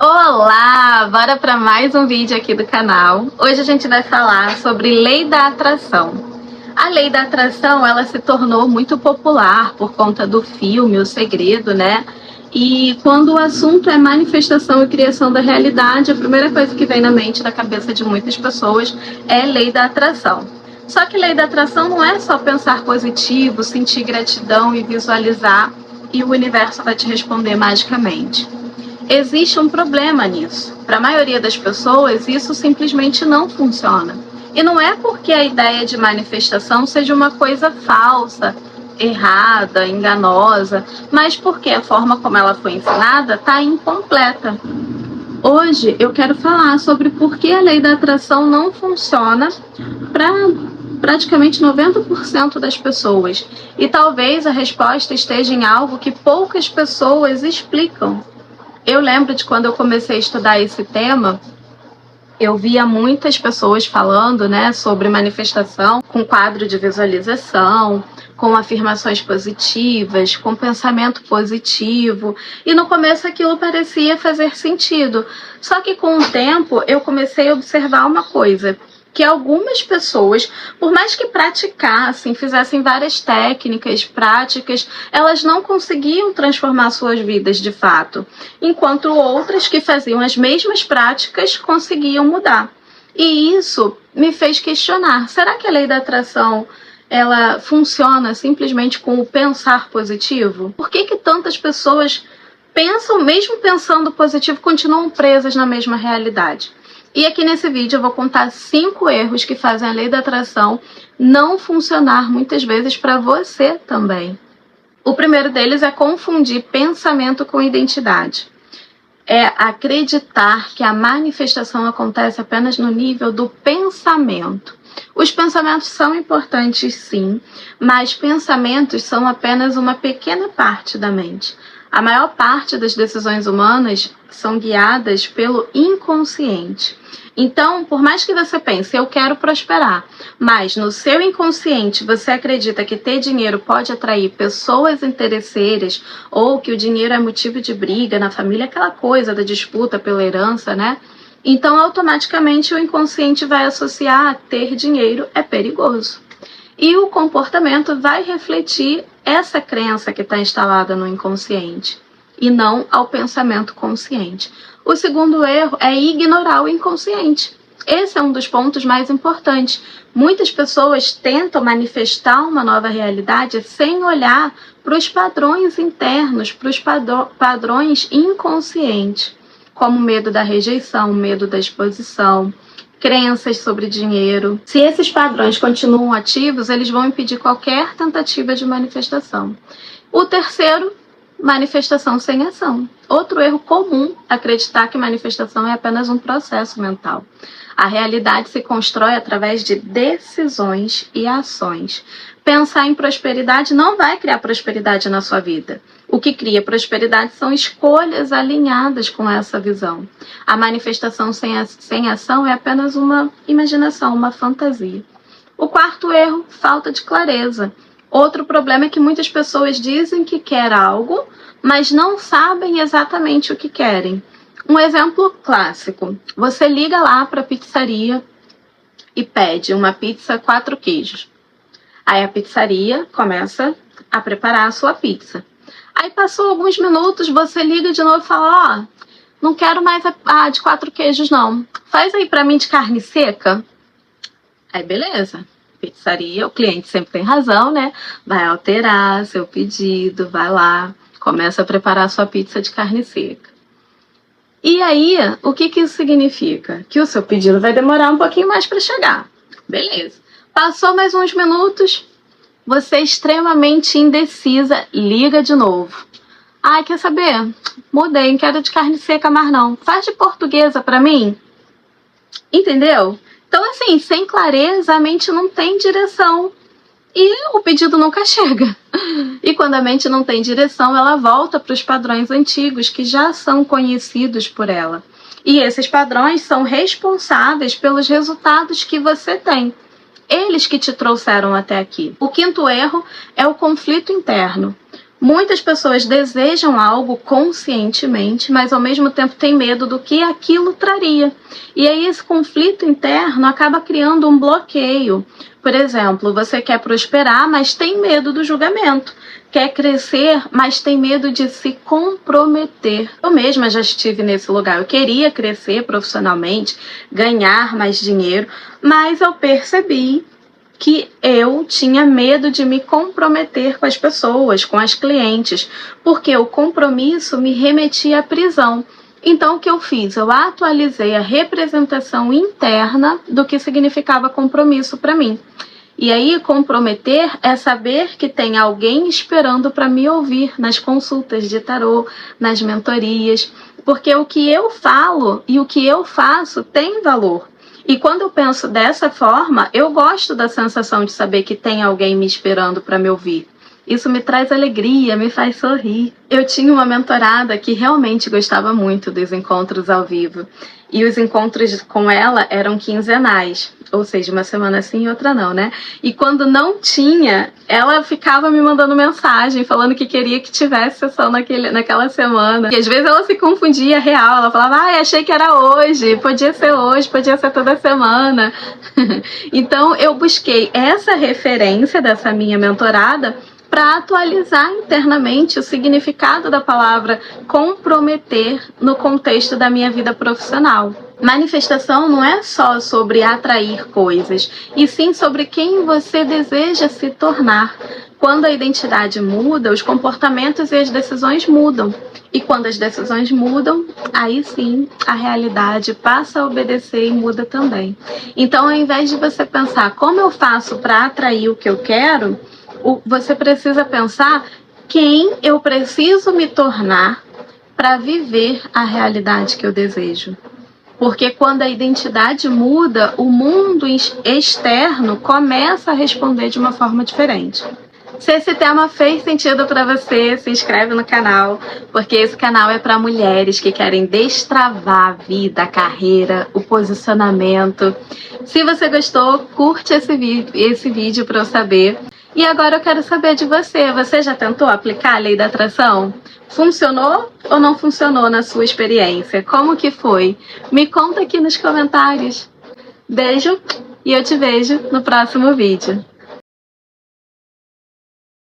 Olá! Bora para mais um vídeo aqui do canal. Hoje a gente vai falar sobre lei da atração. A lei da atração, ela se tornou muito popular por conta do filme O Segredo, né? E quando o assunto é manifestação e criação da realidade, a primeira coisa que vem na mente, na cabeça de muitas pessoas é lei da atração. Só que lei da atração não é só pensar positivo, sentir gratidão e visualizar e o universo vai te responder magicamente. Existe um problema nisso. Para a maioria das pessoas, isso simplesmente não funciona. E não é porque a ideia de manifestação seja uma coisa falsa, errada, enganosa, mas porque a forma como ela foi ensinada está incompleta. Hoje eu quero falar sobre por que a lei da atração não funciona para praticamente 90% das pessoas. E talvez a resposta esteja em algo que poucas pessoas explicam. Eu lembro de quando eu comecei a estudar esse tema, eu via muitas pessoas falando, né, sobre manifestação com quadro de visualização, com afirmações positivas, com pensamento positivo. E no começo aquilo parecia fazer sentido. Só que com o tempo eu comecei a observar uma coisa, que algumas pessoas, por mais que praticassem, fizessem várias técnicas, práticas, elas não conseguiam transformar suas vidas de fato, enquanto outras que faziam as mesmas práticas conseguiam mudar. E isso me fez questionar, será que a lei da atração ela funciona simplesmente com o pensar positivo? Por que tantas pessoas pensam, mesmo pensando positivo, continuam presas na mesma realidade? E aqui nesse vídeo eu vou contar 5 erros que fazem a lei da atração não funcionar muitas vezes para você também. O primeiro deles é confundir pensamento com identidade. É acreditar que a manifestação acontece apenas no nível do pensamento. Os pensamentos são importantes sim, mas pensamentos são apenas uma pequena parte da mente. A maior parte das decisões humanas são guiadas pelo inconsciente. Então, por mais que você pense, eu quero prosperar, mas no seu inconsciente você acredita que ter dinheiro pode atrair pessoas interesseiras ou que o dinheiro é motivo de briga na família, aquela coisa da disputa pela herança, né? Então, automaticamente o inconsciente vai associar a ter dinheiro é perigoso. E o comportamento vai refletir essa crença que está instalada no inconsciente e não ao pensamento consciente. O segundo erro é ignorar o inconsciente. Esse é um dos pontos mais importantes. Muitas pessoas tentam manifestar uma nova realidade sem olhar para os padrões internos, para os padrões inconscientes, como medo da rejeição, medo da exposição, crenças sobre dinheiro. Se esses padrões continuam ativos, eles vão impedir qualquer tentativa de manifestação. O terceiro, manifestação sem ação. Outro erro comum, acreditar que manifestação é apenas um processo mental. A realidade se constrói através de decisões e ações. Pensar em prosperidade não vai criar prosperidade na sua vida. O que cria prosperidade são escolhas alinhadas com essa visão. A manifestação sem ação é apenas uma imaginação, uma fantasia. O quarto erro, falta de clareza. Outro problema é que muitas pessoas dizem que querem algo, mas não sabem exatamente o que querem. Um exemplo clássico, você liga lá para a pizzaria e pede uma pizza 4 queijos. Aí a pizzaria começa a preparar a sua pizza. Aí passou alguns minutos, você liga de novo e fala, não quero mais a de 4 queijos não, faz aí para mim de carne seca. Aí beleza, pizzaria, o cliente sempre tem razão, né? Vai alterar seu pedido, vai lá, começa a preparar a sua pizza de carne seca. E aí, o que isso significa? Que o seu pedido vai demorar um pouquinho mais para chegar. Beleza. Passou mais uns minutos, você é extremamente indecisa, liga de novo. Ai, quer saber? Mudei, não quero de carne seca mais não. Faz de portuguesa para mim. Entendeu? Então, assim, sem clareza, a mente não tem direção. E o pedido nunca chega. E quando a mente não tem direção, ela volta para os padrões antigos que já são conhecidos por ela. E esses padrões são responsáveis pelos resultados que você tem. Eles que te trouxeram até aqui. O quinto erro é o conflito interno. Muitas pessoas desejam algo conscientemente, mas ao mesmo tempo têm medo do que aquilo traria. E aí esse conflito interno acaba criando um bloqueio. Por exemplo, você quer prosperar, mas tem medo do julgamento. Quer crescer, mas tem medo de se comprometer. Eu mesma já estive nesse lugar. Eu queria crescer profissionalmente, ganhar mais dinheiro, mas eu percebi que eu tinha medo de me comprometer com as pessoas, com as clientes, porque o compromisso me remetia à prisão. Então, o que eu fiz? Eu atualizei a representação interna do que significava compromisso para mim. E aí, comprometer é saber que tem alguém esperando para me ouvir nas consultas de tarô, nas mentorias, porque o que eu falo e o que eu faço tem valor. E quando eu penso dessa forma, eu gosto da sensação de saber que tem alguém me esperando para me ouvir. Isso me traz alegria, me faz sorrir. Eu tinha uma mentorada que realmente gostava muito dos encontros ao vivo. E os encontros com ela eram quinzenais, ou seja, uma semana sim e outra não, né? E quando não tinha, ela ficava me mandando mensagem, falando que queria que tivesse sessão naquela semana. E às vezes ela se confundia real, ela falava, achei que era hoje, podia ser toda semana. Então eu busquei essa referência dessa minha mentorada para atualizar internamente o significado da palavra comprometer no contexto da minha vida profissional. Manifestação não é só sobre atrair coisas, e sim sobre quem você deseja se tornar. Quando a identidade muda, os comportamentos e as decisões mudam. E quando as decisões mudam, aí sim a realidade passa a obedecer e muda também. Então, ao invés de você pensar como eu faço para atrair o que eu quero, você precisa pensar quem eu preciso me tornar para viver a realidade que eu desejo. Porque quando a identidade muda, o mundo externo começa a responder de uma forma diferente. Se esse tema fez sentido para você, se inscreve no canal, porque esse canal é para mulheres que querem destravar a vida, a carreira, o posicionamento. Se você gostou, curte esse vídeo para eu saber. E agora eu quero saber de você. Você já tentou aplicar a lei da atração? Funcionou ou não funcionou na sua experiência? Como que foi? Me conta aqui nos comentários. Beijo e eu te vejo no próximo vídeo.